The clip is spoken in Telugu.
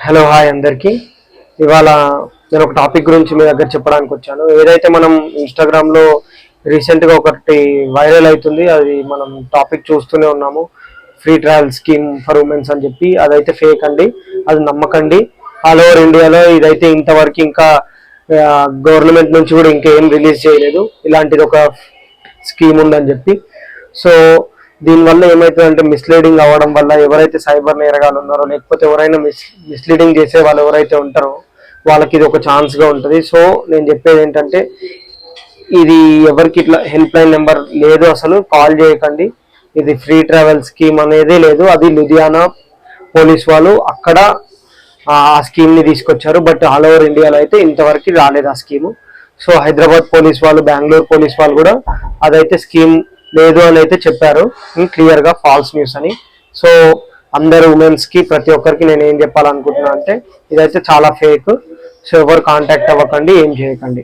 హలో హాయ్ అందరికీ. ఇవాళ నేను ఒక టాపిక్ గురించి మీ దగ్గర చెప్పడానికి వచ్చాను. ఏదైతే మనం ఇన్స్టాగ్రామ్లో రీసెంట్గా ఒకటి వైరల్ అవుతుంది, అది మనం టాపిక్ చూస్తూనే ఉన్నాము. Free travel scheme for women's అని చెప్పి, అదైతే ఫేక్ అండి, అది నమ్మకండి. ఆల్ ఓవర్ ఇండియాలో ఇదైతే ఇంతవరకు ఇంకా గవర్నమెంట్ నుంచి కూడా ఇంకేం రిలీజ్ చేయలేదు ఇలాంటిది ఒక స్కీమ్ ఉందని చెప్పి. సో దీనివల్ల ఏమవుతుందంటే మిస్లీడింగ్ అవ్వడం వల్ల ఎవరైతే సైబర్ నేరగాలు ఉన్నారో, లేకపోతే ఎవరైనా మిస్లీడింగ్ చేసే వాళ్ళు ఎవరైతే ఉంటారో వాళ్ళకి ఇది ఒక ఛాన్స్గా ఉంటుంది. సో నేను చెప్పేది ఏంటంటే, ఇది ఎవరికి ఇట్లా హెల్ప్ లైన్ నెంబర్ లేదు, అసలు కాల్ చేయకండి. ఇది ఫ్రీ ట్రావెల్ స్కీమ్ అనేది లేదు. అది లుధియానా పోలీస్ వాళ్ళు అక్కడ ఆ స్కీమ్ని తీసుకొచ్చారు, బట్ ఆల్ ఓవర్ ఇండియాలో అయితే ఇంతవరకు రాలేదు ఆ స్కీము. సో హైదరాబాద్ పోలీస్ వాళ్ళు, బెంగళూరు పోలీస్ వాళ్ళు కూడా అదైతే స్కీమ్ లేదు అని అయితే చెప్పారు, క్లియర్గా ఫాల్స్ న్యూస్ అని. సో అందరు ఉమెన్స్కి, ప్రతి ఒక్కరికి నేను ఏం చెప్పాలనుకుంటున్నా అంటే, ఇదైతే చాలా ఫేక్. సో ఎవరు కాంటాక్ట్ అవ్వకండి, ఏం చేయకండి.